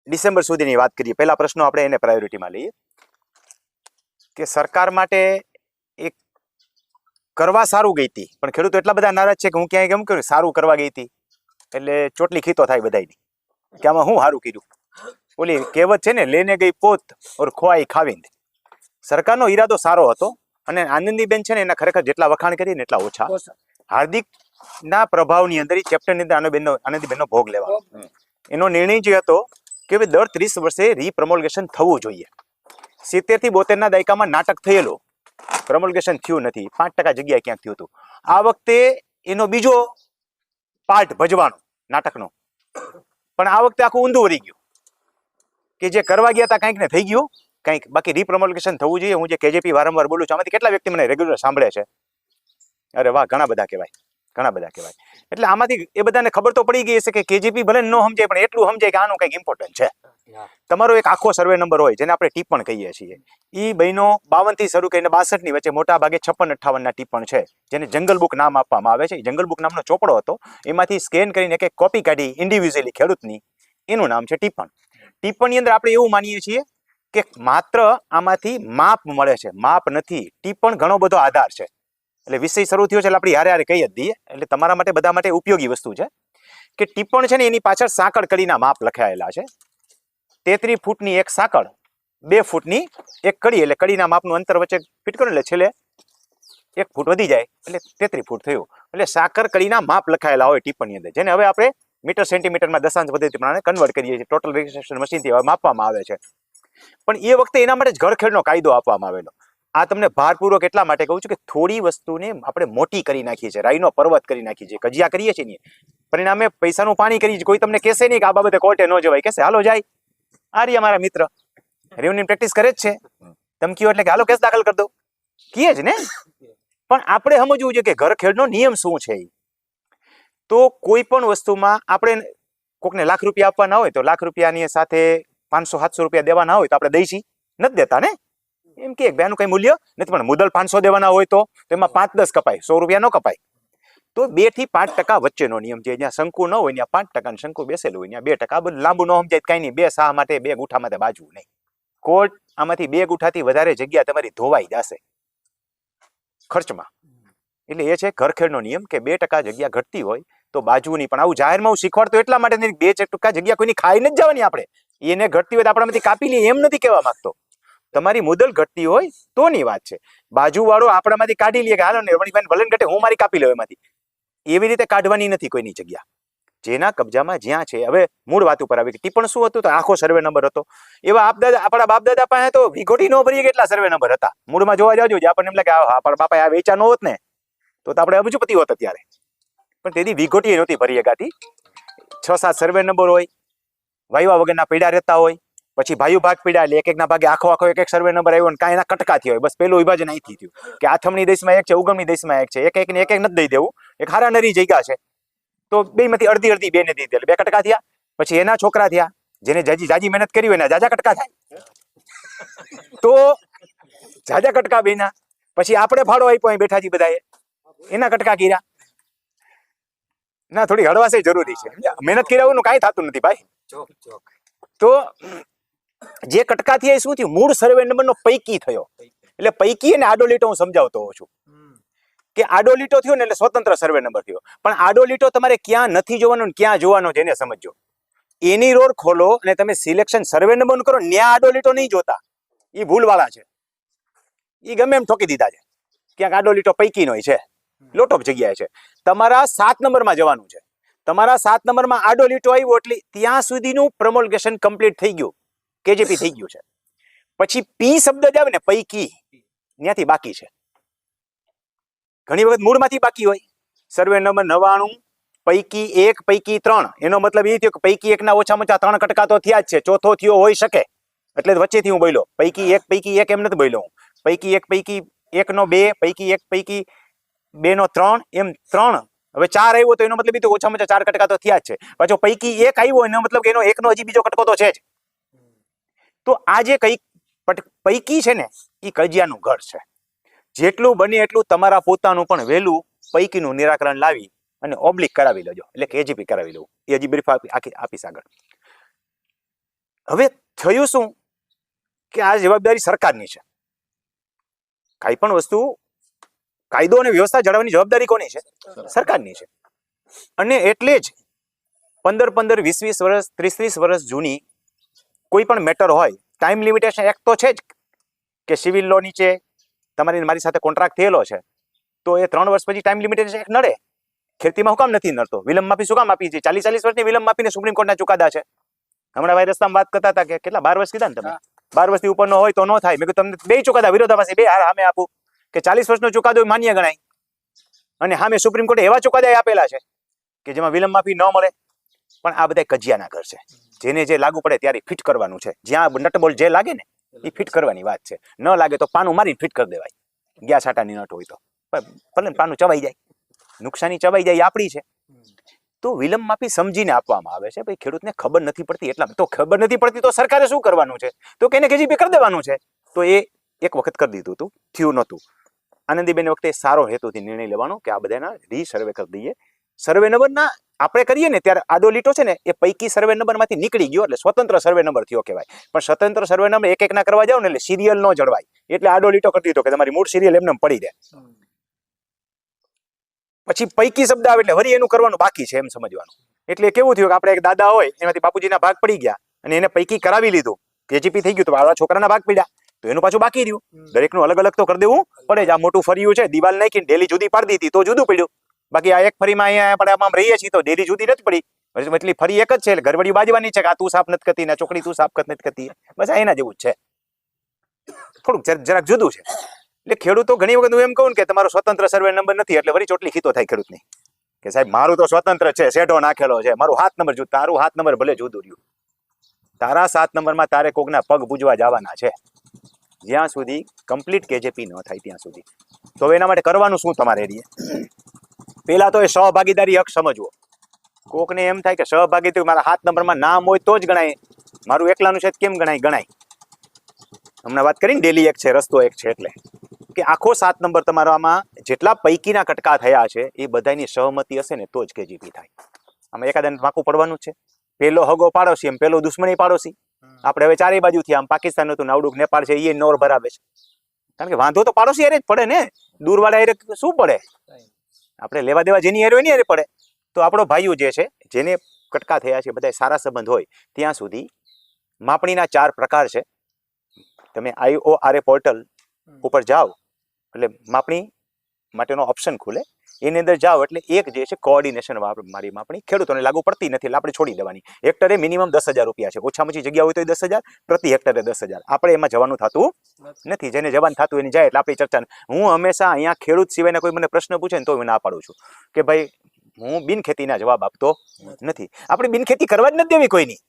December સુધીની વાત કરીએ. પહેલા પ્રશ્નો આપણે એને પ્રાયોરિટીમાં લઈએ કે સરકાર માટે એક કરવા સારું ગઈ હતી, પણ ખેડૂતો એટલા બધા નારાજ છે કે હું ક્યાંય કેમ કર્યું સારું કરવા ગઈ હતી એટલે ચોટલી ખીતો થાય બધાની કે આમાં હું સારું કર્યું. ઓલી કહેવત છે ને, લેને ગઈ પોત ઓર ખોવાઈ ખાવીને. સરકારનો ઈરાદો સારો હતો અને આનંદીબેન છે ને એના ખરેખર જેટલા વખાણ કરીએ ને એટલા ઓછા. હાર્દિક ના પ્રભાવની અંદર ચેપ્ટરની અંદર આનંદીબેનનો ભોગ લેવાનો એનો નિર્ણય જે હતો કે દર 30 વર્ષે રીપ્રમોલ્ગેશન થવું જોઈએ. 70 થી 72 ના દાયકામાં નાટક થયેલું, પ્રમોલ્ગેશન થયું નથી. 5% જગ્યાએ ક્યાંક થયું હતું. આ વખતે એનો બીજો પાર્ટ ભજવાનો નાટકનો, પણ આ વખતે આખું ઊંધું વળી ગયું કે જે કરવા ગયા હતા કંઈક ને થઈ ગયું કંઈક. બાકી રીપ્રમોલ્ગેશન થવું જોઈએ. હું જે કેજેપી વારંવાર બોલું છું, આમાંથી કેટલા વ્યક્તિ મને રેગ્યુલર સાંભળે છે? અરે વાહ, ઘણા બધા કહેવાય, ઘણા બધા કહેવાય. એટલે આમાંથી એ બધાને ખબર તો પડી ગઈ હશે કે કેજેપી ભલે ન સમજાય પણ એટલું સમજાય કે આનું કંઈક ઇમ્પોર્ટન્ટ છે. તમારો એક આખો સર્વે નંબર હોય જેને આપણે ટિપ્પણ કહીએ છીએ, એ બહેનો 52 થી શરૂ કરીને 62 ની વચ્ચે મોટા ભાગે 56-58 ના ટિપ્પણ છે, જેને જંગલ બુક નામ આપવામાં આવે છે. જંગલ બુક નામનો ચોપડો હતો, એમાંથી સ્કેન કરીને એક કોપી કાઢી ઇન્ડિવિજ્યુઅલી ખેડૂતની, એનું નામ છે ટિપ્પણ. ટિપ્પણની અંદર આપણે એવું માનીએ છીએ કે માત્ર આમાંથી માપ મળે છે, માપ નથી. ટિપ્પણ ઘણો બધો આધાર છે. એટલે વિષય શરૂ થયો છે એટલે આપણે હારે કહી જ દઈએ, એટલે તમારા માટે બધા માટે ઉપયોગી વસ્તુ છે કે ટિપ્પણ છે ને એની પાછળ સાંકળ કડીના માપ લખાયેલા છે. 33 ફૂટની એક સાંકળ, 2 ફૂટની એક કડી, એટલે કડીના માપનું અંતર વચ્ચે ફિટ કરો એટલે છેલ્લે 1 ફૂટ વધી જાય એટલે 33 ફૂટ થયું. એટલે સાંકળ કડીના માપ લખાયેલા હોય ટિપ્પણની અંદર, જેને હવે આપણે મીટર સેન્ટીમીટરમાં દશાંશ પદ્ધતિ પ્રમાણે કન્વર્ટ કરીએ છીએ. ટોટલ રજિસ્ટ્રેશન મશીનથી હવે માપવામાં આવે છે. પણ એ વખતે એના માટે જ ઘરખેડનો કાયદો આપવામાં આવેલો. આ તમને ભારપૂર્વક એટલા માટે કહું છું કે થોડી વસ્તુને આપણે મોટી કરી નાખીએ છીએ, રાઈનો પર્વત કરી નાખીએ છીએ, કજિયા કરીએ છીએ ને, પરિણામે પૈસાનું પાણી કરીએ છીએ. કોઈ તમને કહેશે નહીં કે આ બાબતે કોર્ટે ન જવાય, કહેશે હાલો જાય. આ રહ્યા મારા મિત્ર રેવન્યુ પ્રેક્ટિસ કરે જ છે, ધમકીઓ એટલે કે હાલો કેસ દાખલ કરી દો, કીએ જ ને. પણ આપણે સમજવું જોઈએ કે ઘરખેડનો નિયમ શું છે. તો કોઈ પણ વસ્તુમાં આપણે કોકને લાખ રૂપિયા આપવાના હોય તો લાખ રૂપિયાની સાથે 500-700 રૂપિયા દેવાના હોય તો આપણે દઈશી, નથી દેતા ને. એમ કે બેનું કઈ મૂલ્ય નથી, પણ મુદલ 500 દેવાના હોય તો એમાં 5-10 કપાય, 100 રૂપિયા ન કપાય. તો 2 થી 5% વચ્ચેનો નિયમ છે. જ્યાં શંકુ ન હોય ત્યાં 5% શંકુ બેસેલું હોય ત્યાં 2%. બધું લાંબુ ન સમજાય કઈ નહીં. 2 સા માટે 2 ગુઠા માટે બાજુ નહીં. કોર્ટ આમાંથી 2 ગુઠાથી વધારે જગ્યા તમારી ધોવાઈ જશે ખર્ચમાં. એટલે એ છે ઘરખેડનો નિયમ કે 2% જગ્યા ઘટતી હોય તો બાજુ નહીં. પણ આવું જાહેરમાં હું શીખવાડતો એટલા માટે નહીં, 2% જગ્યા કોઈની ખાઈ નથી જવાની. આપણે એને ઘટતી હોય તો આપણામાંથી કાપી લઈએ એમ નથી કહેવા માંગતો. તમારી મુદલ ઘટતી હોય તો ની વાત છે. બાજુ વાળો આપણામાંથી કાઢી લે કે હાલો ને રમણીભાઈ ભલે ઘટે, હું મારી કાપી લઉં એમાંથી. એવી રીતે કાઢવાની નથી કોઈની જગ્યા, જેના કબજામાં જ્યાં છે. હવે મૂળ વાત ઉપર આવી કે ટિપ્પણ શું હતું, તો આખો સર્વે નંબર હતો. એવા આપણા બાપ દાદા પાસે તો વિઘોટી ન ભરીએ કેટલા સર્વે નંબર હતા. મૂળમાં જોવા જાજો, આપણને એમ લાગે આપણા બાપાએ આ વેચા ન હોત ને તો આપણે અબજોપતિ હોત અત્યારે. પણ તેથી વિઘોટી નહોતી ભરી શકાતી. 6-7 સર્વે નંબર હોય, વાયવા વગરના પીડા રહેતા હોય, પછી ભાઈઓ ભાગ પીડા એટલે એક ના ભાગે આખો એક સર્વે નંબર આવ્યો ને કાંઈ એના કટકાથી હોય. બસ પેલું વિભાજન અહીંથી થયું કે આથમણી દેશમાં એક છે, ઉગમની દેશમાં એક છે. એક નથી દઈ દેવું. એક હારા નરી જગ્યા છે તો બેમાંથી અડધી બે ને દીધી એટલે 2 કટકા થયા. પછી એના છોકરા થયા, જેને જાજી મહેનત કરી હોય એના જાજા કટકા થાય. તો જાજા કટકા બેના પછી આપણે ફાળો આપ્યો અહીં બેઠાજી બધાએ, એના કટકા કર્યા ના. થોડી હળવાશે જરૂરી છે. મહેનત કર્યા હોય કાંઈ થતું નથી ભાઈ. તો જે કટકા થયા એ શું થયું, મૂળ સર્વે નંબરનો પૈકી થયો. એટલે પૈકી અને આડો લીટો હું સમજાવતો હોઉં છું કે આડો લીટો થયો ને એટલે સ્વતંત્ર સર્વે નંબર થયો. પણ આડો લીટો તમારે ક્યાં નથી જોવાનો ને ક્યાં જોવાનો છે એને સમજો. એની રોડ ખોલો અને તમે સિલેક્શન સર્વે નંબર કરો, ન્યા આડો લીટો નહીં જોતા. એ ભૂલવાળા છે, એ ગમે એમ ઠોકી દીધા છે. ક્યાંક આડો લીટો પૈકીનો છે, લોટ ઓફ જગ્યાએ છે. તમારા 7 નંબરમાં જવાનું છે. તમારા 7 નંબરમાં આડો લીટો આવ્યો એટલે ત્યાં સુધીનું પ્રમોલ્ગેશન કમ્પ્લીટ થઈ ગયું, કેજેપી થઈ ગયું છે. પછી પી શબ્દ જ આવે ને પૈકી, ત્યાંથી બાકી છે. ઘણી વખત મૂળમાંથી બાકી હોય. સર્વે નંબર 99 પૈકી 1 પૈકી 3, એનો મતલબ એ થયો કે પૈકી 1 ના ઓછામાં ઓછા 3 કટકા તો થયા જ છે, ચોથો થયો હોઈ શકે. એટલે વચ્ચેથી હું બોલ્યો પૈકી 1 એમ નથી બોલ્યો હું. પૈકી 1 નો 2, પૈકી 1 પૈકી 2 નો 3, એમ 3. હવે 4 આવ્યો તો એનો મતલબ એ તો ઓછામાં ઓછા 4 કટકા તો થયા જ છે. પાછો પૈકી 1 આવ્યો એનો મતલબ કે એનો 1 નો હજી બીજો કટકો તો છે જ. તો આ જે પૈકી છે ને એ કજિયાનું ઘર છે. જેટલું બને એટલું તમારા પોતાનું પણ વહેલું પૈકીનું નિરાકરણ લાવી અને ઓબ્લિક કરાવી લેજો, એટલે કે એજીપી કરાવી લેવું. એ હજી બ્રીફ આપીશ આગળ. હવે થયું શું કે આ જવાબદારી સરકારની છે. કાંઈ પણ વસ્તુ કાયદો અને વ્યવસ્થા જાળવવાની જવાબદારી કોની છે? સરકારની છે. અને એટલે જ 15-15, 20-20 વર્ષ, 30-30 વર્ષ જૂની કોઈ પણ મેટર હોય, ટાઈમ લિમિટેશન એક્ટ તો છે જ કે સિવિલ લો નીચે તમારી મારી સાથે કોન્ટ્રાક્ટ થયેલો છે તો એ 3 વર્ષ પછી ટાઈમ લિમિટેશન એક્ટ નડે. ખેતીમાં શું કામ નથી નડતો? વિલંબ માફી શું કામ આપી છે? 40-40 વર્ષની વિલંબ માફીને સુપ્રીમ કોર્ટના ચુકાદા છે. હમણાં ભાઈ રસ્તામાં વાત કરતા હતા કે કેટલા 12 વર્ષ કીધા ને તમે, 12 વર્ષથી ઉપરનો હોય તો ન થાય. મેં કીધું તમને બે ચુકાદા વિરોધાભાસી બે હાર સામે આપું કે 40 વર્ષનો ચુકાદો માન્ય ગણાય અને સામે સુપ્રીમ કોર્ટે એવા ચુકાદા આપેલા છે કે જેમાં વિલંબ માફી ન મળે. પણ આ બધા કજિયાના ઘર છે. જેને જે લાગુ પડે ત્યારે ફિટ કરવાનું છે. જ્યાં નટબોલ જે લાગે ને એ ફિટ કરવાની વાત છે. ન લાગે તો પાનું મારીને ફિટ કરી દેવાય. ગયા છાટાની નટ હોય તો ભલે પાનું ચવાઈ જાય, નુકસાની ચવાઈ જાય, આપણી છે. તો વિલંબ માફી સમજીને આપવામાં આવે છે. ભાઈ ખેડૂતને ખબર નથી પડતી એટલા તો ખબર નથી પડતી તો સરકારે શું કરવાનું છે? તો કે એને કેજીપી કરી દેવાનું છે. તો એ એક વખત કરી દીધું હતું, થયું નહોતું. આનંદીબેન વખતે સારો હેતુથી નિર્ણય લેવાનો કે આ બધાના રીસર્વે કરી દઈએ. સર્વે નંબરના આપણે કરીએ ને ત્યારે આડો લીટો છે ને એ પૈકી સર્વે નંબરમાંથી નીકળી ગયો એટલે સ્વતંત્ર સર્વે નંબર થયો કહેવાય. પણ સ્વતંત્ર સર્વે નંબર એક એકના કરવા જાવ ને એટલે સિરિયલ ન જળવાય. એટલે આડો લીટો કરી દીધો કે તમારી મૂળ સિરિયલ એમને પડી રહે. પછી પૈકી શબ્દ આવે એટલે વરી એનું કરવાનું બાકી છે એમ સમજવાનું. એટલે કેવું થયું કે આપણે એક દાદા હોય એમાંથી બાપુજીના ભાગ પડી ગયા અને એને પૈકી કરાવી લીધું, કેજીપી થઈ ગયું, તો આવા છોકરાના ભાગ પડ્યા તો એનું પાછું બાકી રહ્યું. દરેકનું અલગ અલગ તો કરી દેવું પડે જ. આ મોટું ફર્યું છે, દિવાલ નાખીને ડેલી જુદી પાડી દીધી તો જુદું પડ્યું. બાકી આ એક ફરીમાં અહીંયા આપણે આમ રહીએ છીએ તો ડેલી જુદી નથી પડી. એટલી ફરી એક જ છે એટલે ઘરવડી બાજવાની છે કે આ તું સાફ નથી કરતી ને ચોકડી તું સાફ નથી કરતી. બસ એના જેવું જ છે, થોડુંક જરાક જુદું છે. એટલે ખેડૂતો ઘણી વખત હું એમ કહું કે તમારો સ્વતંત્ર સર્વે નંબર નથી એટલે વળી ચોટલી ખીતો થાય ખેડૂતની કે સાહેબ મારું તો સ્વતંત્ર છે, શેઢો નાખેલો છે, મારું 7 નંબર જુદું. તારું 7 નંબર ભલે જુદું રહ્યું, તારા 7 નંબરમાં તારે કોકના પગ પૂજવા જવાના છે જ્યાં સુધી કમ્પ્લીટ કેજેપી ન થાય ત્યાં સુધી. તો એના માટે કરવાનું શું તમારે? પેલા તો એ સહભાગીદારી હક સમજવો. કોકને એમ થાય કે સહભાગીદારી મારા 7 નંબરમાં નામ હોય તો જ ગણાય, મારું એકલાનું છે કેમ ગણાય? ગણાય. હમણાં વાત કરીને ડેલી એક છે, રસ્તો એક છે. એટલે કે આખો 7 નંબર તમારામાં જેટલા પૈકીના કટકા થયા છે એ બધાની સહમતિ હશે ને તો જ કેજીપી થાય. આમાં એકાદાને વાંકું પડવાનું જ છે. પેલો હગો પાડોશી એમ પેલો દુશ્મની પાડોશી. આપણે હવે ચારે બાજુથી આમ પાકિસ્તાન હતું, નાવડુક નેપાળ છે, એ નોર ભરાવે છે. કારણ કે વાંધો તો પાડોશી હારે જ પડે ને, દૂરવાળા હારે શું પડે? આપણે લેવા દેવા જેની હારે હોય એની હારે પડે. તો આપણો ભાઈઓ જે છે જેને કટકા થયા છે બધા સારા સંબંધ હોય ત્યાં સુધી માપણીના 4 પ્રકાર છે. તમે IORA પોર્ટલ ઉપર જાઓ એટલે માપણી માટેનો ઓપ્શન ખુલે, એની અંદર જાઓ એટલે એક જે છે કોઓર્ડિનેશન મારી માપણી ખેડૂતોને લાગુ પડતી નથી એટલે આપણે છોડી દેવાની. હેક્ટરે મિનિમમ 10,000 રૂપિયા છે, ઓછામાં ઓછી જગ્યા હોય તો 10,000, પ્રતિ હેક્ટરે 10,000. આપણે એમાં જવાનું થતું નથી. જેને જવાનું થતું એની જાય એટલે આપણી ચર્ચા. હું હંમેશા અહીંયા ખેડૂત સિવાયના કોઈ મને પ્રશ્ન પૂછે ને તો હું ના પાડું છું કે ભાઈ હું બિનખેતીના જવાબ આપતો નથી. આપણે બિનખેતી કરવા જ નથી દેવી કોઈની,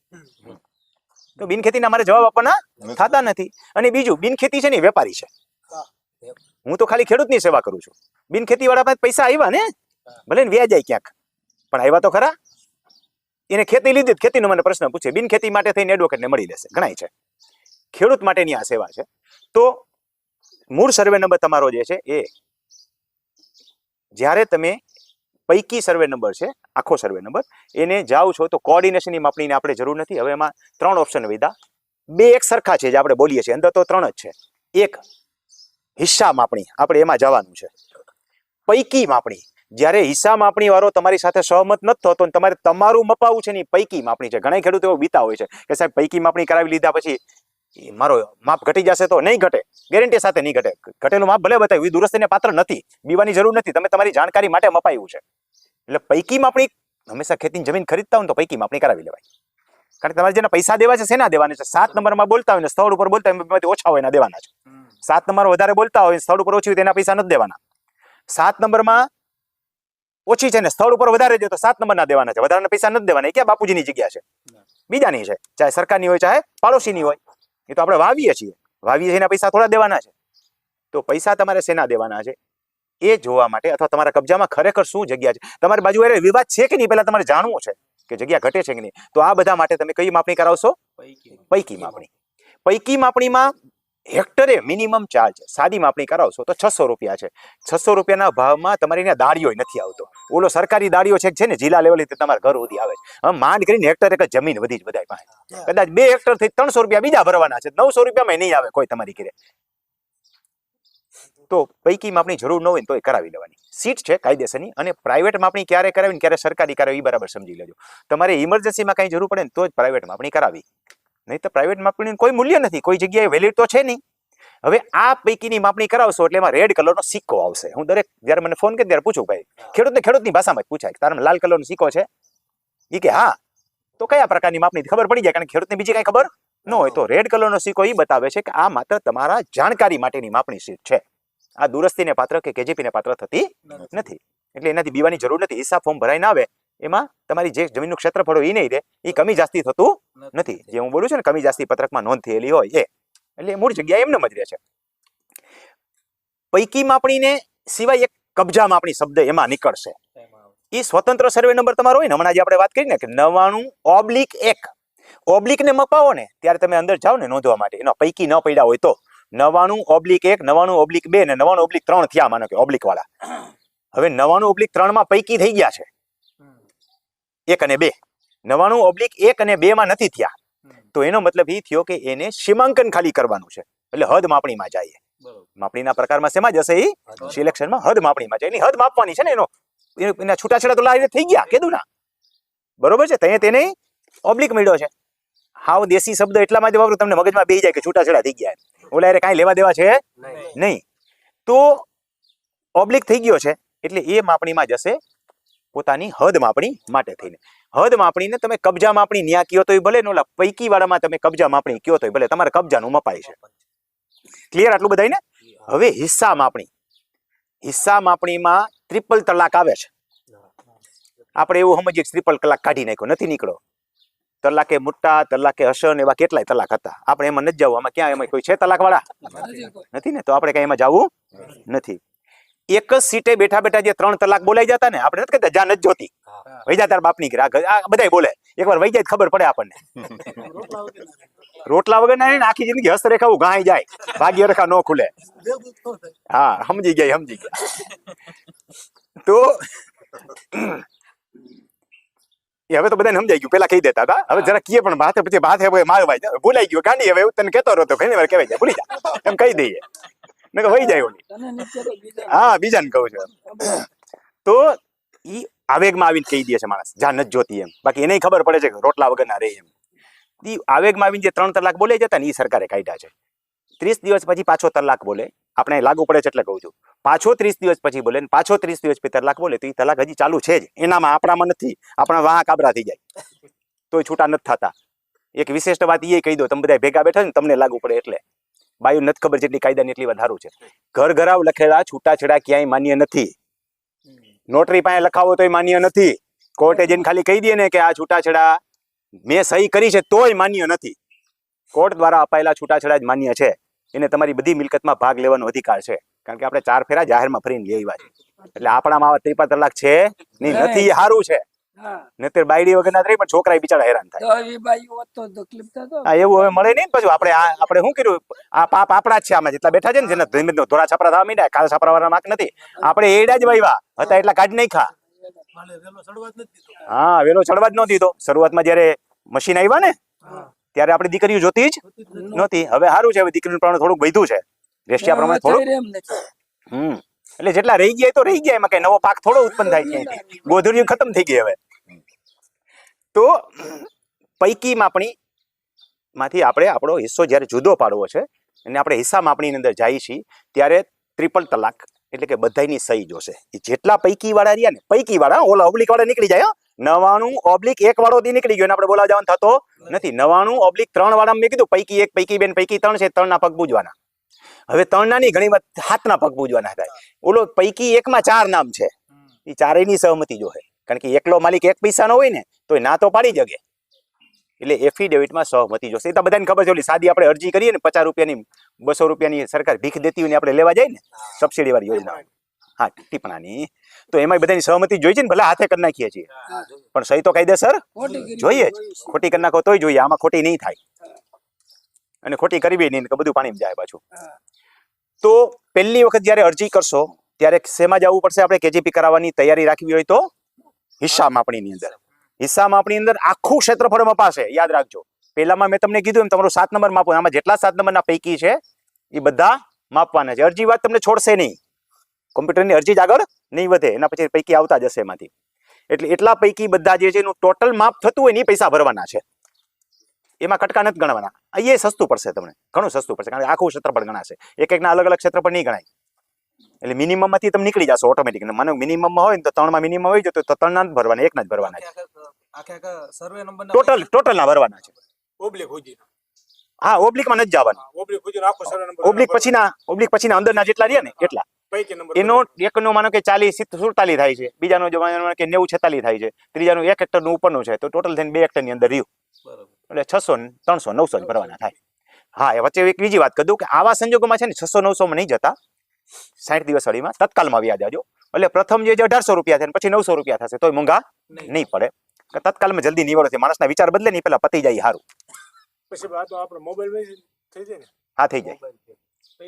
તો બિનખેતીના મારે જવાબ આપવાના થતા નથી. અને બીજું બિનખેતી છે ને વેપારી છે, હું તો ખાલી ખેડૂતની સેવા કરું છું. બિનખેતી વાળા પાસે પૈસા આવ્યા ને ભલે ને વ્યાજ જાય ક્યાંક પણ આવ્યા તો ખરા. એને ખેતી લીધી, ખેતીનો મને પ્રશ્ન પૂછે, બિનખેતી માટે થઈને એડવોકેટને મળી લેશે, ઘણાય છે. ખેડૂત માટેની આ સેવા છે. તો મૂળ સર્વે નંબર તમારો જે છે એ જ્યારે તમે પૈકી સર્વે નંબર છે, આખો સર્વે નંબર એને જાઓ છો તો કોઓર્ડિનેશનની માપણીને આપણે જરૂર નથી. હવે એમાં 3 ઓપ્શન વિધા, 2 એક સરખા છે જે આપણે બોલીએ છીએ, અંદર તો 3 જ છે. એક હિસ્સા માપણી, આપણે એમાં જવાનું છે. પૈકી માપણી, જ્યારે હિસ્સા માપણી વાળો તમારી સાથે સહમત નથી થતો તમારે તમારું મપાવું છે ને પૈકી માપણી છે. ઘણા ખેડૂતો એવો બીતા હોય છે કે સાહેબ પૈકી માપણી કરાવી લીધા પછી મારો માપ ઘટી જશે તો નહીં ઘટે, ગેરંટી સાથે નહીં ઘટે. ઘટેલું માપ ભલે બતાવ્યું, દુરસ્તીને પાત્ર નથી, બીવાની જરૂર નથી, તમે તમારી જાણકારી માટે મપાયું છે. એટલે પૈકી માપણી હંમેશા ખેતીની જમીન ખરીદતા હોય તો પૈકી માપણી કરાવી લેવાય. કારણ કે તમારે જેના પૈસા દેવા છે શેના દેવાના છે? 7 નંબરમાં બોલતા હોય ને સ્થળ ઉપર બોલતા હોય ઓછા હોય એના દેવાના છે. 7 નંબર વધારે બોલતા હોય સ્થળ ઉપર ઓછી હોય તેના પૈસા નથી દેવાના. 7 નંબરમાં ઓછી છે ને સ્થળ ઉપર વધારે છે તો 7 નંબરના દેવાના છે, વધારાના પૈસા નથી દેવાના. એ ક્યાં બાપુજીની જગ્યા છે? બીજાની છે, ચાહે સરકારની હોય ચાહે પાડોશીની હોય. એ તો આપણે વાવીએ છીએ, એના પૈસા થોડા દેવાના છે. તો પૈસા તમારે શેના દેવાના છે એ જોવા માટે, અથવા તમારા કબજામાં ખરેખર શું જગ્યા છે, તમારી બાજુ અરે વિવાદ છે કે નહીં પહેલા તમારે જાણવું છે કે જગ્યા ઘટે છે કે નહીં. તો આ બધા માટે તમે કઈ માપણી કરાવશો? પૈકી માપણી. પૈકી માપણીમાં હેક્ટરે મિનિમમ ચાર્જ સાદી માપણી કરાવશો તો 600 રૂપિયા છે. 600 રૂપિયાના ભાવમાં તમારી ત્યાં દાળીઓ નથી આવતો. ઓલો સરકારી દાળીઓ છે ને જિલ્લા લેવલે તમારા ઘર સુધી આવે છે. હવે માંડ કરીને હેક્ટર એક જમીન વધી જ બધાય પાસે. કદાચ 2 હેક્ટર થી 300 રૂપિયા બીજા ભરવાના છે. 900 રૂપિયામાં નહીં આવે કોઈ તમારી ઘરે. તો પૈકી માપણી જરૂર ન હોય ને તોય કરાવી લેવાની. સીટ છે કાયદેસરની. અને પ્રાઇવેટ માપણી ક્યારે કરાવી ને ક્યારે સરકારી કરાવી એ બરાબર સમજી લેજો. તમારે ઇમરજન્સીમાં કઈ જરૂર પડે ને તો જ પ્રાઇવેટ માપણી કરાવી. નહીં તો પ્રાઇવેટ માપણીનું કોઈ મૂલ્ય નથી, કોઈ જગ્યાએ વેલિડ તો છે નહીં. હવે આ પૈકીની માપણી કરાવશો એટલે એમાં રેડ કલરનો સિક્કો આવશે. હું દરેક જ્યારે મને ફોન કરે ત્યારે પૂછું ભાઈ ખેડૂતની ભાષામાં જ પૂછાય તારા લાલ કલરનો સિક્કો છે? એ કે હા. તો કયા પ્રકારની માપણી ખબર પડી જાય, કારણ કે ખેડૂતને બીજી કઈ ખબર ન હોય. તો રેડ કલરનો સિક્કો એ બતાવે છે કે આ માત્ર તમારા જાણકારી માટેની માપણી શીટ છે. આ દુરસ્તીને પાત્ર કે કેજીપીને પાત્ર થતી નથી. એટલે એનાથી બીવાની જરૂર નથી. હિસાબ ફોર્મ ભરાઈને આવે એમાં તમારી જે જમીનનું ક્ષેત્રફળ હોય એ નહીં રહે, એ કમી જાસ્તી થતું નથી. જે હું બોલું છું ને કમી જાસ્તી પત્રકમાં નોંધ થયેલી હોય એ, એટલે મૂળ જગ્યાએ એમને જ રહે છે. પૈકી માપણીને સિવાય એક કબજા માપણી શબ્દ એમાં નીકળશે. એ સ્વતંત્ર સર્વે નંબર તમારો હોય ને, હમણાં જે આપણે વાત કરી ને કે 99/1 ઓબ્લિક ને મપાવો ને ત્યારે તમે અંદર જાઓ ને નોંધવા માટે, એના પૈકી ન પડ્યા હોય તો 99/1 99/2 ને 99/3 થયા માનો કે ઓબ્લિક વાળા. હવે 99/3 માં પૈકી થઈ ગયા છે 1 અને 2. 99/1 અને 2 માં નથી થયા. તો એનો મતલબ એ થયો કે એને સીમાંકન ખાલી કરવાનું છે. એટલે હદ માપણીમાં જાય. માપણીના પ્રકારમાં શેમાં જશે? એ સિલેક્શનમાં હદ માપણીમાં જાય. એની હદ માપવાની છે ને, એના છૂટાછેડા તો લાઈને થઈ ગયા કીધું ના, બરોબર છે. તેને ઓબ્લિક મળ્યો છે. હાવ દેશી શબ્દ એટલામાં જ વાપરું તમને મગજમાં બેસી જાય કે છૂટાછેડા થઈ ગયા. ઓલા એને કાંઈ લેવા દેવા છે નહીં. તો ઓબ્લિક થઈ ગયો છે એટલે એ માપણીમાં જશે પોતાની હદ માપણી માટે થઈને. હદ માપણીને તમે કબજા માપણી ન્યા કયો તોય ભલે, ને ઓલા પૈકી વાળામાં તમે કબજા માપણી કયો તોય ભલે, તમારે કબજાનું મપાય છે. ક્લિયર આટલું બધાય ને? હવે હિસ્સા માપણી. હિસ્સા માપણીમાં ટ્રિપલ તલાક આવે છે. આપણે એવું સમજીએ કે ટ્રિપલ તલાક કાઢી નાખ્યો, નથી નીકળો. તલાકે મુટ્ટા, તલાકે હસન, એવા કેટલાય તલાક હતા. આપણે એમાં નથી જવું. આમાં ક્યાં એમાં કોઈ છે તલાક વાળા? નથી ને. તો આપણે કઈ એમાં જવું નથી. એક જ સીટે બેઠા બેઠા જે 3 તલાક બોલાઈ જતા ને, આપણે નથી કહેતા જા નથી જોતી, વહી જા તાર બાપની ઘરે, આ બધાય બોલે. એકવાર વહી જાય ખબર પડે આપણને. રોટલા વગર ના આખી જિંદગી હસ્તરેખા ઘાઈ જાય, ભાગ્ય રેખા ન ખુલે. હા, સમજી ગયા. તો હવે તો બધાને સમજાઈ ગયું. પેલા કહી દેતા હતા, હવે જરા કીએ પણ ભાતે પછી ભાતે મારવાય જાય, ભૂલાઈ ગયો ગાંડી. હવે તને કહેતો રહો તો ઘણી વાર કહેવાય જાય, ભૂલી જા એમ કહી દઈએ ને કે વહી જાય ઓલી. હા, બીજાને કહું છું. તો ઈ આવેગમાં આવીને કહી દે છે માણસ, જા નથી જોતી એમ. બાકી એને ખબર પડે છે કે રોટલા વગર ના રહે એમ. ઈ આવેગમાં આવીને જે 3 તલાક બોલે જતા ને એ સરકારે કાઢ્યા છે. 30 દિવસ પછી પાછો તલાક બોલે, આપણે લાગુ પડે છે એટલે કહું છું. પાછો 30 દિવસ પછી બોલે ને પાછો 30 દિવસ પછી તલાક બોલે તો એ તલાક હજી ચાલુ છે જ. એનામાં આપણામાં નથી. આપણા વાહ કાબરા થઈ જાય તોય છૂટા નથી થતા. એક વિશિષ્ટ વાત એ કહી દો, તમે બધા ભેગા બેઠા ને તમને લાગુ પડે એટલે. બાયુ નથી ખબર જેટલી કાયદાની એટલી વાત સારું છે. ઘર ઘરાવ લખેલા છૂટાછેડા ક્યાંય માન્ય નથી. નોટરી પાસે લખાવો તોય માન્ય નથી. કોર્ટે જઈને ખાલી કહી દે ને કે આ છૂટાછેડા મેં સહી કરી છે તોય માન્ય નથી. કોર્ટ દ્વારા અપાયેલા છૂટાછેડા જ માન્ય છે. એને તમારી બધી મિલકતમાં ભાગ લેવાનો અધિકાર છે. કારણ કે આપણે 4 ફેરા જાહેરમાં ફરીને લઈ આવ્યા છે. એટલે આપણામાં આવા ત્રિપલ તલાક છે નહીં, નથી. એ સારું છે. નતર બાયડી વગર ના રહી પણ છોકરા બિચારા હેરાન થાય. હા, એવું હવે મળે નહીં. પછી આપણે શું કર્યું? આ પાપ આપણા જ છે. આમાં જેટલા બેઠા છે ને, જેને ધીમે ધીમે ધોરા છાપરા થવા માંડ્યા, કાળા છાપરા વાળા માક નથી. આપણે એડા જ વાવ્યા હતા એટલા કાઢી નાખ્યા. હા, વેલો ચડવા જ ન દીધો. શરૂઆતમાં જયારે મશીન આવ્યા ને ત્યારે આપણે દીકરીઓ જોતી જ નહોતી. હવે સારું છે, હવે દીકરીનું પ્રમાણ થોડુંક વધ્યું છે રેશિયા પ્રમાણે થોડું. એટલે જેટલા રહી ગયા તો રહી ગયા, એમાં કઈ નવો પાક થોડો ઉત્પન્ન થાય ક્યાંયથી. ગોધુરી ખતમ થઈ ગઈ હવે. તો પૈકી માપણી માંથી આપણે આપણો હિસ્સો જયારે જુદો પાડવો છે અને આપણે હિસ્સા માપણીની અંદર જઈએ છીએ ત્યારે ટ્રિપલ તલાક એટલે કે બધાની સહી જોશે. એ જેટલા પૈકી વાળા રહ્યા ને, પૈકી વાળા ઓલા ઓબ્લિક વાળા નીકળી જાય. 99/1 વાળો દી નીકળી ગયો, આપણે બોલાવા જવાનું થતો નથી. 99/3 વાળા મેં કીધું પૈકી 1, પૈકી 2, પૈકી 3 છે. 3 ના પગ પૂજવાના. હવે 3 ના નહીં, ઘણી વાર 7 ના પગ પૂજવાના થાય. ઓલો પૈકી 1 માં 4 નામ છે. એ ચારેયની સહમતી જોશે. કારણ કે એકલો માલિક 1 પૈસા નો હોય ને તો ના તો પાડી જગે. એટલે એફિડેવિટમાં સહમતી જોશે. એ તો બધાને ખબર છે. ઓલી સાદી આપણે અરજી કરીએ ને 50 રૂપિયાની 200 રૂપિયાની સરકાર ભીખ દેતી હોય ને આપણે લેવા જાય ને, સબસિડી વાળી યોજના, હા, ટીપણાની, તો એમાં બધાની સહમતિ જોઈએ છે ને. ભલે હાથે કરી નાખીએ છીએ પણ સહી તો કાયદેસર જોઈએ જ. ખોટી કરી નાખો તોય જોઈએ. આમાં ખોટી નહીં થાય. અને ખોટી કરવી નહીં કે બધું પાણીમાં જાય પાછું. તો પહેલી વખત જ્યારે અરજી કરશો ત્યારે શેમાં જવું પડશે? આપણે કેજીપી કરાવવાની તૈયારી રાખવી હોય તો હિસ્સા માપણીની અંદર. હિસ્સા માપણી અંદર આખું ક્ષેત્રફળ મપાશે, યાદ રાખજો. પહેલામાં મેં તમને કીધું એમ તમારું 7 નંબર માપો, આમાં જેટલા 7 નંબરના પૈકી છે એ બધા માપવાના છે. અરજી વાત તમને છોડશે નહીં, કોમ્પ્યુટરની અરજી જ આગળ નહીં વધે, એના પછી પૈકી આવતા જશે એમાંથી. એટલે એટલા પૈકી બધા જે છે એનું ટોટલ માપ થતું હોય ને એ પૈસા ભરવાના છે, એમાં કટકા નથી ગણવાના. એ સસ્તું પડશે તમને, ઘણું સસ્તું પડશે, કારણ કે આખું ક્ષેત્રફળ ગણાશે. એક એકના અલગ અલગ ક્ષેત્રફળ નહીં ગણાય. એટલે મિનિમમ માંથી તમે નીકળી જશો ઓટોમેટિક. માનો મિનિમમ હોય ને તો 3 માં મિનિમમ હોય તો 3 ના જ ભરવાના, 1 ના જ ભરવાના છે. ટોટલ ના ભરવાના છે. હા, ઓબ્લિકમાં નથી જવાનું. ઓબ્લિક પછીના અંદરના જેટલા રહ્યા ને એટલા. એનો એકનો માનો કે 40 47 થાય છે, બીજાનો જો માનો કે 90 46 થાય છે, ત્રીજાનું 1 હેક્ટરનું ઉપરનું છે, તો ટોટલ થઈને 2 હેક્ટરની અંદર રહ્યું. એટલે 600 300 900 જ ભરવાના થાય. હા, એ વચ્ચે એક બીજી વાત કરી દઉં કે આવા સંજોગોમાં છે ને 600 900 માં નહીં જતા, 60 દિવસ વાળીમાં તત્કાલમાં વ્યાજ આવજો. એટલે પ્રથમ જે 1800 રૂપિયા થાય પછી 900 રૂપિયા થશે તોય મોંઘા નહીં પડે. તત્કાલમાં જલ્દી નિવાડો છે, માણસના વિચાર બદલે નહીં, પેલા પતી જાય સારું. પછી વાત તો આપણે મોબાઈલ થઈ જાય ને. હા, થઈ જાય.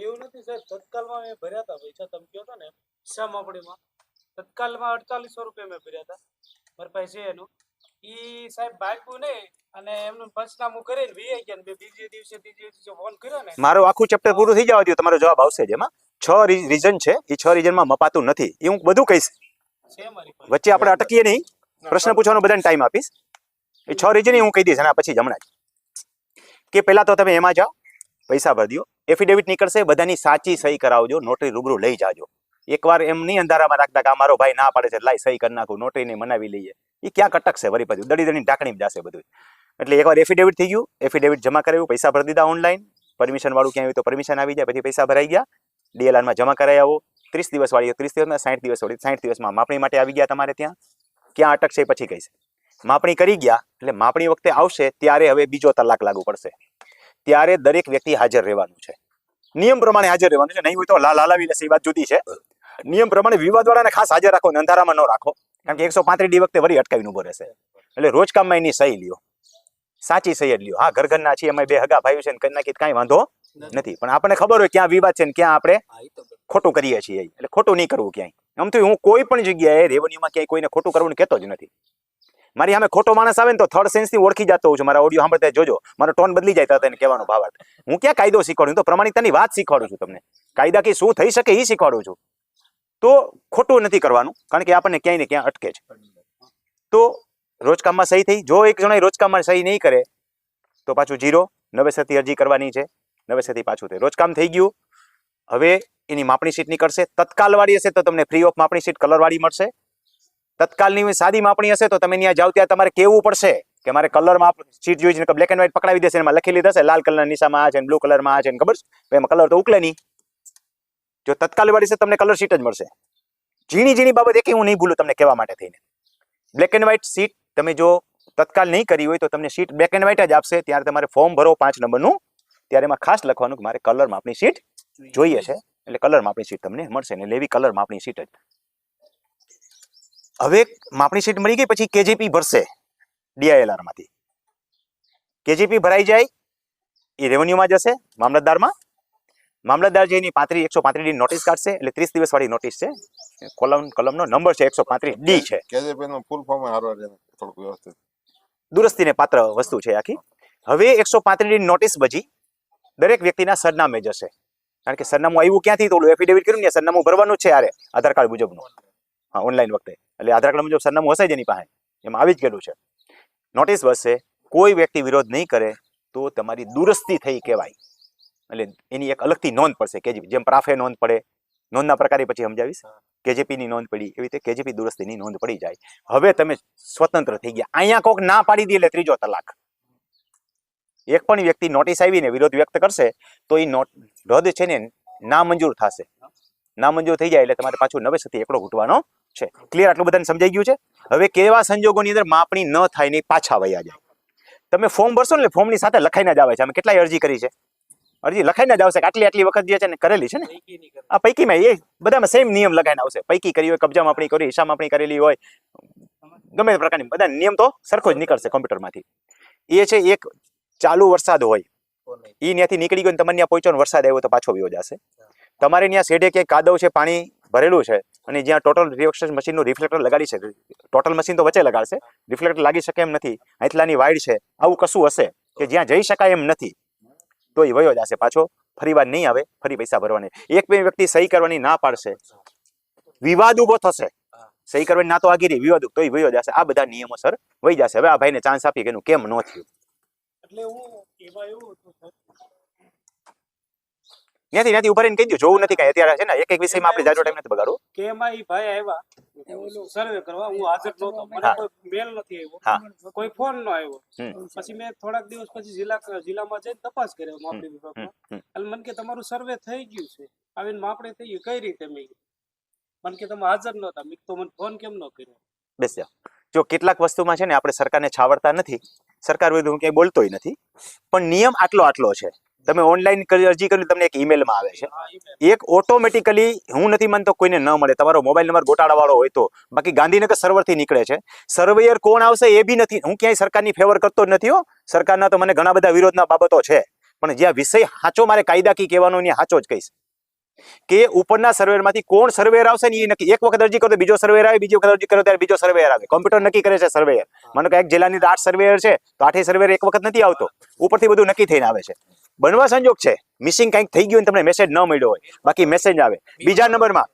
એવું નથી સાહેબ, તત્કાલમાં મેં ભર્યા હતા પૈસા, તમે કહો ને હિસ્સા માપણીમાં તત્કાલમાં 4800 રૂપિયા મેં ભર્યા હતા મારી પાસે એનું. ઈ સાહેબ બાઈકું નહીં અને એમનું પંચનામું કરીને વી ગયા ને બીજે દિવસે ફોન કર્યો ને. મારું આખું ચેપ્ટર પૂરું થઈ જવા દો, તમારો જવાબ આવશે જ. એમાં 6 રીઝન છે, એ 6 રીઝનમાં મપાતું નથી, એ હું બધું કહીશ. વચ્ચે આપણે અટકીએ નહીં, પ્રશ્ન પૂછવાનો બધાને ટાઈમ આપીશ. એ 6 રીઝન હું કહી દઈશ એના પછી હમણાં જ. કે પહેલા તો તમે એમાં જાઓ, પૈસા ભરી દો, એફિડેવિટ નીકળશે, બધાની સાચી સહી કરાવજો, નોટરી રૂબરૂ લઈ જાજો. એકવાર એમ નહીં અંધારામાં રાખતા કે આ મારો ભાઈ ના પાડે છે લાઈ સહી કરી નાખું, નોટરીને મનાવી લઈએ. એ ક્યાં કટકશે વળી પાછું, દડી ઢાંકણીમાં જશે બધું. એટલે એકવાર એફિડેવિટ થઈ ગયું, એફિડેવિટ જમા કરાવ્યું, પૈસા ભરી દીધા ઓનલાઈન, પરમિશન વાળું ક્યાં આવ્યું તો પરમિશન આવી જાય, પછી પૈસા ભરાઈ ગયા, ડીએલઆરમાં જમા કરાવી આવો. 30 દિવસ વાળી 30 દિવસમાં, 60 દિવસ વાળી 60 દિવસમાં માપણી માટે આવી ગયા તમારે ત્યાં. ક્યાં અટકશે પછી કહીશ. માપણી કરી ગયા એટલે માપણી વખતે આવશે ત્યારે હવે બીજો તલાક લાગુ પડશે. ત્યારે દરેક વ્યક્તિ હાજર રહેવાનું છે, નિયમ પ્રમાણે હાજર રહેવાનું છે. નહીં હોય તો લાલાવી લેશે, એ વાત જુદી છે. નિયમ પ્રમાણે વિવાદવાળાને ખાસ હાજર રાખો, અંધારામાં ન રાખો, કારણ કે 135 વખતે વળી અટકાવીને ઉભો રહેશે. એટલે રોજ કામમાં એની સહી લ્યો, સાચી સહી જ લ્યો. હા, ઘરના છીએ અમે, 2 હગા ભાઈઓ છે ને કરી નાખી કાંઈ વાંધો નથી, પણ આપણને ખબર હોય ક્યાં વિવાદ છે ને ક્યાં આપણે ખોટું કરીએ છીએ. એટલે ખોટું નહીં કરવું ક્યાંય. આમ તો હું કોઈ પણ જગ્યાએ રેવન્યુમાં ક્યાંય કોઈને ખોટું કરવું કહેતો જ નથી. મારી સામે ખોટો માણસ આવે ને તો થર્ડ સેન્સથી ઓળખી જતો હોઉં છું. મારા ઓડિયો સાંભળતા જોજો, મારો ટોન બદલી જાય તો એને કહેવાનો ભાવાર્થ. હું ક્યાં કાયદો શીખવાડું, તો પ્રમાણિકતાની વાત શીખવાડું છું તમને. કાયદા કે શું થઈ શકે એ શીખવાડું છું. તો ખોટું નથી કરવાનું, કારણ કે આપણને ક્યાંય ને ક્યાં અટકે છે. તો રોજકામમાં સહી થઈ. જો એક જણા રોજકામમાં સહી નહીં કરે તો પાછું 0 નવેસરથી અરજી કરવાની છે, નવેસરથી પાછું થઈ. રોજકામ થઈ ગયું, હવે એની માપણી શીટ નીકળશે. તત્કાલ વાળી હશે તો તમને ફ્રી ઓફ માપણી શીટ કલર વાળી મળશે. તત્કાલની સાદી માપણી હશે તો તમે ત્યાં જાવ ત્યાં તમારે કહેવું પડશે કે મારે કલર માપ શીટ જોઈ છે, બ્લેક એન્ડ વ્હાઈટ પકડાવી દેશે, એમાં લખેલી થશે લાલ કલરના નિશામાં આ છે, બ્લુ કલરમાં આ છે, ખબર છે એમાં કલર તો ઉકલે નહીં. જો તત્કાલ વાળી છે તમને કલર શીટ જ મળશે. ઝીણી ઝીણી બાબત એક હું નહીં ભૂલું તમને કહેવા માટે થઈને. બ્લેક એન્ડ વ્હાઈટ શીટ તમે જો તત્કાલ નહીં કરી હોય તો તમને શીટ બ્લેક એન્ડ વ્હાઈટ જ આપશે. ત્યારે તમારે ફોર્મ ભરો 5 નંબરનું, ત્યારે એમાં ખાસ લખવાનું કે મારે કલર માપની શીટ જોઈએ છે, એટલે કલર માપની શીટ તમને મળશે ને લેવી કલર માપની શીટ જ. હવે માપણી શીટ મળી ગઈ પછી કેજીપી ભરશે ડીઆઈએલઆર માંથી. કેજીપી ભરાઈ જાય એ રેવન્યુમાં જશે મામલતદારમાં. મામલતદાર જે એની 135 ડી નોટિસ કાઢશે, એટલે 30 દિવસ વાળી નોટિસ છે. કલમનો નંબર છે 135 ડી છે. કેજીપી નું ફૂલ ફોર્મ હારવા દે થોડું વ્યવસ્થિત. દુરસ્તીને પાત્ર વસ્તુ છે આખી. હવે 135 ડી નોટિસ બજી દરેક વ્યક્તિના સરનામે જશે, કારણ કે સરનામું આવ્યું ક્યાંથી, તો એફિડેવિટ કર્યું ને સરનામું ભરવાનું છે યારે આધાર કાર્ડ મુજબનું. હા, ઓનલાઈન વખતે એટલે આધાર કાર્ડ મુજબ સરનામું હશે જ એની પાસે, એમાં આવી જ ગયેલું છે. નોટિસ બસશે, કોઈ વ્યક્તિ વિરોધ નહીં કરે તો તમારી દુરસ્તી થઈ કહેવાય. એટલે એની એક અલગથી નોંધ પડશે કેજીપી, જેમ પ્રાફે નોંધ પડે, નોંધના પ્રકારે પછી સમજાવીશ. કેજીપીની નોંધ પડી એવી રીતે કેજીપી દુરસ્તીની નોંધ પડી જાય. હવે તમે સ્વતંત્ર થઈ ગયા. અહીંયા કોક ના પાડી દે એટલે ત્રીજો તલાક. એક પણ વ્યક્તિ નોટિસ આવીને વિરોધ વ્યક્ત કરશે તો એ રદ છે ને નામંજૂર થશે. નામંજૂર થઈ જાય એટલે તમારે પાછું નવેસરથી એકડો ઘૂંટવાનો છે. ક્લિયર? આટલું બધાને સમજાઈ ગયું છે? હવે કેવા સંજોગોની અંદર માપણી ન થાય ને પાછા વયા જાય. તમે ફોર્મ ભરશો ને એટલે ફોર્મની સાથે લખાઈને જ આવે છે. અમે કેટલાય અરજી કરી છે, અરજી લખાઈને જ આવશે કે આટલી વખત જે છે ને કરેલી છે ને. આ પૈકીમાં એ બધામાં સેમ નિયમ લખાઈને આવશે. પૈકી કરી હોય, કબજા માપણી કરી, હિસાબ માપણી કરેલી હોય, ગમે તે પ્રકારની બધા નિયમ તો સરખો જ નીકળશે કોમ્પ્યુટરમાંથી. એ છે એક ચાલુ વરસાદ હોય ઈ ત્યાંથી નીકળી ગયો ને તમારે ત્યાં પહોંચ્યો ને વરસાદ આવ્યો તો પાછો વયો જશે. તમારે ત્યાં શેડે કે કાદવ છે, પાણી ભરેલું છે અને જ્યાં ટોટલ રિએક્શન મશીનનું રિફ્લેક્ટર લગાડી શકે, ટોટલ મશીન તો વચ્ચે લગાડશે, રિફ્લેક્ટર લાગી શકે એમ નથી, આટલાની વાઇડ છે, આવું કશું હશે કે જ્યાં જઈ શકાય એમ નથી, તો એ વયો જશે પાછો, ફરી વાર નહીં આવે, ફરી પૈસા ભરવાની. એક બે વ્યક્તિ સહી કરવાની ના પાડશે, વિવાદ ઉભો થશે, સહી કરવાની ના તો આગી વિવાદ તો એ વયો જશે. આ બધા નિયમોસર વહી જશે. હવે આ ભાઈને ચાન્સ આપી કે એનું કેમ ન થયું. એટલે હું એમાં એવું હતું સર ત્યાંથી ઉભા રહીને કહી દો, જોવું નથી કાંઈ અત્યારે છે ને, એક વિષયમાં આપણે જાજો ટાઈમ નથી બગાડવો. કે એમાં ઈ ભાઈ આવ્યા સર્વે કરવા, હું હાજર નહોતો, મને હા. કોઈ મેલ નથી હા. આવ્યો, કોઈ ફોન ન આવ્યો. હમ. પછી મેં થોડાક દિવસ પછી જિલ્લામાં જઈને તપાસ કર્યો માપણી વિભાગમાં. એટલે મને કે તમારું સર્વે થઈ ગયું છે, આવીને માપણી થઈ ગયું, કઈ રીતે? મેં મને કે તમે હાજર નહોતા. મેં તો મને ફોન કેમ ન કર્યો? બેસ જાઓ. જો કેટલાક વસ્તુમાં છે ને આપણે સરકારને છાવરતા નથી, સરકાર વિરુદ્ધ હું ક્યાંય બોલતોય નથી, પણ નિયમ આટલો છે. તમે ઓનલાઈન અરજી કરી તમને એક ઈમેલમાં આવે છે, એક ઓટોમેટિકલી હું નથી માનતો કોઈને ન મળે, તમારો મોબાઈલ નંબર ગોટાળાવાળો હોય તો, બાકી ગાંધીનગર સર્વરથી નીકળે છે. સર્વેયર કોણ આવશે એ બી નથી, હું ક્યાંય સરકારની ફેવર કરતો જ નથી હો, સરકારના તો મને ઘણા બધા વિરોધના બાબતો છે, પણ જ્યાં વિષય સાચો મારે કાયદાકી કહેવાનો ત્યાં સાચો જ કહીશ કે ઉપરના સર્વેયરમાંથી કોણ સર્વેયર આવશે ને એ નક્કી. એક વખત અરજી કરો તો બીજો સર્વેયર આવે, બીજી વખત અરજી કરો ત્યારે બીજો સર્વેયર આવે, કોમ્પ્યુટર નક્કી કરે છે સર્વેયર. માનો કે એક જિલ્લાની 8 સર્વેયર છે તો 8 સર્વેયર એક વખત નથી આવતો, ઉપરથી બધું નક્કી થઈને આવે છે. બનવા સંજોગ છે મિસિંગ કંઈક થઈ ગયું ને તમને મેસેજ ન મળ્યો હોય, બાકી મેસેજ આવે. બીજા નંબરમાં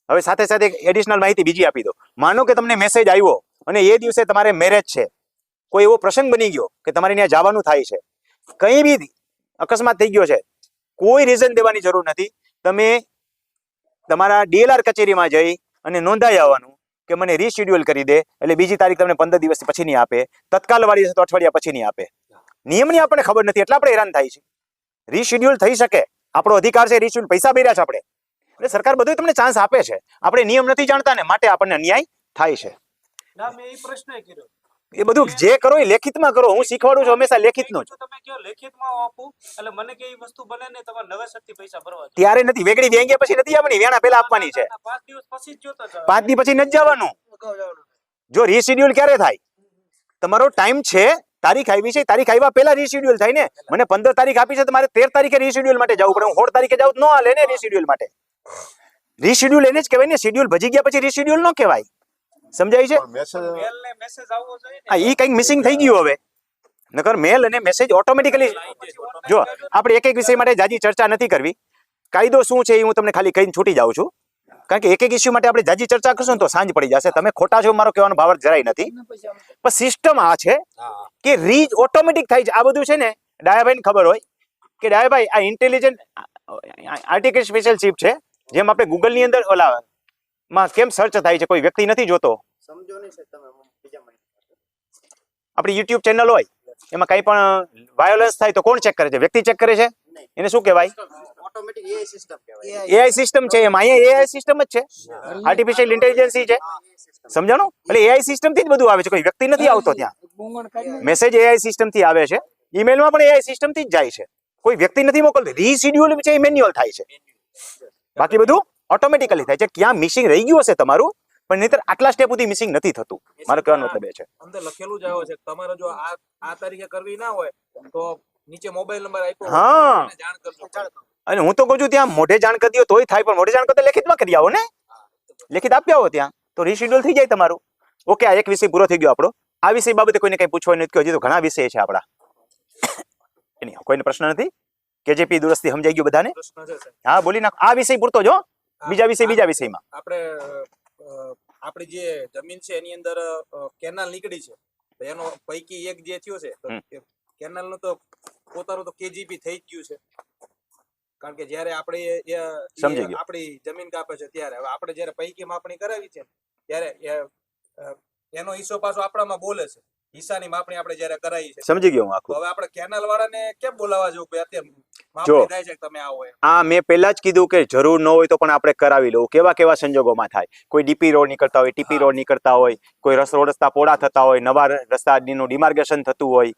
હવે સાથે સાથે એડિશનલ માહિતી બીજી આપી દો. માનો કે તમને મેસેજ આવ્યો અને એ દિવસે તમારે મેરેજ છે, કોઈ એવો પ્રસંગ બની ગયો કે તમારે ત્યાં જવાનું થાય છે, કંઈ બી અકસ્માત થઈ ગયો છે, કોઈ રીઝન દેવાની જરૂર નથી. તમે તમારા DLR કચેરીમાં જઈ અને નોંધાઈ આવવાનું કે મને રીશેડ્યુલ કરી દે, એટલે બીજી તારીખ તમને 15 દિવસ પછી નહીં આપે, તત્કાલ વાળી છે તો અઠવાડિયા પછી નહીં આપે. નિયમની આપણને ખબર નથી એટલે આપણે હેરાન થાય છે. રીશેડ્યુલ થઈ શકે, આપણો અધિકાર છે, રીશેડ્યુલ પૈસા ભર્યા છે આપણે, એટલે સરકાર બધું તમને ચાન્સ આપે છે. આપણે નિયમ નથી જાણતા ને માટે આપણને અન્યાય થાય છે. ના, મેં એ પ્રશ્ન કર્યો. એ બધું જે કરો એ લેખિતમાં કરો, હું શીખવાડું છું હંમેશા લેખિતનું જ. તમે કયો લેખિતમાં આપું, એટલે મને કે એ વસ્તુ બને ને તમારે નવેસરથી પૈસા ભરવા છે. ત્યારે નથી, વેગળી વેંગ્યા પછી નથી આપવાની, વેણા પહેલા આપવાની છે. 5 દિવસ પછી જ જોતો છે. 5 દી પછી નથી જવાનું. જો રીશેડ્યુલ ક્યારે થાય, તમારો ટાઈમ છે, તારીખ આવી છે, તારીખ આવ્યા પહેલા રીશેડ્યુલ થાય ને. મને 15 તારીખ આપી છે તો મારે 13 તારીખે રીશેડ્યુલ માટે જવું પડે, હું 16 તારીખે જાઉં તો ન હાલે ને રીશેડ્યુલ માટે. રીશેડ્યુલ એને જ કહેવાય ને, શેડ્યુલ ભજી ગયા પછી રીશેડ્યુલ ન કહેવાય. સમજાય છે? મેલ ને મેસેજ આવવો જોઈએ ને. હા, ઈ કંઈક મિસિંગ થઈ ગયું. હવે નકર મેલ અને મેસેજ ઓટોમેટિકલી. જો આપણે એક વિષય માટે જાજી ચર્ચા નથી કરવી, કાયદો શું છે એ હું તમને ખાલી કહીને છૂટી જાઉં છું, કારણ કે એક ઇસ્યુ માટે આપણે જાજી ચર્ચા કરશું ને તો સાંજ પડી જશે. તમે ખોટા છો મારો કહેવાનો ભાવ જરાય નથી, પણ સિસ્ટમ આ છે કે રીજ ઓટોમેટિક થાય છે. આ બધું છે ને ડાયાભાઈને ખબર હોય કે ડાયાભાઈ આ ઇન્ટેલિજન્ટ આર્ટિફિશિયલ સ્પેશિયલ ચિપ છે, જેમ આપણે ગૂગલની અંદર ઓલા માં કેમ સર્ચ થાય છે, કોઈ વ્યક્તિ નથી જોતો. સમજો નહીં સાહેબ તમે બીજા મહિને. આપણી યુટ્યુબ ચેનલ હોય એમાં કંઈ પણ વાયોલન્સ થાય તો કોણ ચેક કરે છે? વ્યક્તિ ચેક કરે છે. એને શું કહેવાય? ઓટોમેટિક AI સિસ્ટમ કહેવાય. AI સિસ્ટમ છે. એમાં અહીંયા AI સિસ્ટમ જ છે, આર્ટિફિશિયલ ઇન્ટેલિજન્સી છે. સમજાણું? એટલે AI સિસ્ટમ થી જ બધું આવે છે, કોઈ વ્યક્તિ નથી આવતો ત્યાં. મેસેજ AI સિસ્ટમ થી આવે છે, ઈમેલમાં પણ AI સિસ્ટમ થી જ જાય છે, કોઈ વ્યક્તિ નથી મોકલતી. રીશેડ્યુલ છે એ મેન્યુઅલ થાય છે, બાકી બધું ઓટોમેટિકલી થાય છે. ક્યાં મિસિંગ રહી ગયું હશે તમારું, પણ નહીતર આટલા સ્ટેપ સુધી મિસિંગ નથી થતું. મારો કહેવાનો મતલબ એ છે. અંદર લખેલું જ આવે છે તમારે જો આ તારીખે કરવી ના હોય તો નીચે મોબાઈલ નંબર આપ્યો હા. મને જાણ કરજો. અને હું તો કહું છું ત્યાં મોઢે જાણ કરી દો તોય થાય, પણ મોઢે જાણ કરતા લેખિતમાં કરી આવો ને, લેખિત આપી આવો ત્યાં તો રીશેડ્યુલ થઈ જાય તમારું. ઓકે, આ એક વિષય પૂરો થઈ ગયો આપણો. આ વિષય બાબતે કોઈને કંઈ પૂછવાનું નથી, હજી તો ઘણા વિષય છે આપણા. એની કોઈને પ્રશ્ન નથી? કેજેપી દુરસ્તી સમજાઈ ગયું બધાને? પ્રશ્ન છે સાહેબ. હા, બોલી નાખો. આ વિષય પૂરતો જો, બીજા વિષયમાં આપણે આપણી જે જમીન છે એની અંદર કેનાલ નીકળી છે તો એનો પૈકી એક જે થયો છે તો કેનાલ નું તો પોતાનું તો KGP થઈ જ ગયું છે, કારણ કે જ્યારે આપણે સમજી ગયો. આપણી જમીન કાપે છે ત્યારે હવે આપણે જ્યારે પૈકી માપણી કરાવી છે ત્યારે એનો હિસ્સો પાછો આપણામાં બોલે છે, હિસ્સાની માપણી આપણે જ્યારે કરાવી છે. સમજી ગયો હું આખું. તો હવે આપણે કેનાલ વાળાને કેમ બોલાવવા જવું કે અત્યારે જો. માપણી થાય છે કે તમે આવો એમ? આ મેં પહેલા જ કીધું કે જરૂર ન હોય તો પણ આપણે કરાવી લઉં. કેવા કેવા સંજોગોમાં થાય, કોઈ DP રોડ નીકળતા હોય, TP રોડ નીકળતા હોય, કોઈ રસ્તા પોળા થતા હોય, નવા રસ્તાનું ડિમાર્કેશન થતું હોય,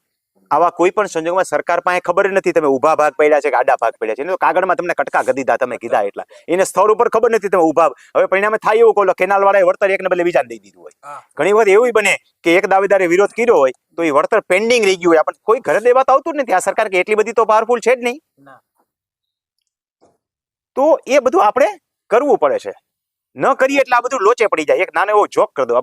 આવા કોઈ પણ સંજોગોમાં સરકાર પાસે ખબર જ નથી તમે ઊભા ભાગ પડ્યા છે કે આડા ભાગ પડ્યા છે એને તો કાગળમાં તમને કટકા કરી દીધા તમે કીધા એટલા એને સ્થળ ઉપર ખબર નથી તમે ઊભા હવે પરિણામે થાય એવું કહો કેનાલ વાળાએ વળતર એકને બદલે બીજાને દઈ દીધું હોય હા. ઘણી વખત એવું બને કે એક દાવેદારે વિરોધ કર્યો હોય તો એ વળતર પેન્ડિંગ રહી ગયું હોય આપણને કોઈ ઘરે દેવા તો આવતું જ નથી આ સરકાર કે એટલી બધી તો પાવરફુલ છે જ નહીં ના. તો એ બધું આપણે કરવું પડે છે ન કરીએ એટલે આ બધું લોચે પડી જાય એક નાનો એવો જોક કરી દો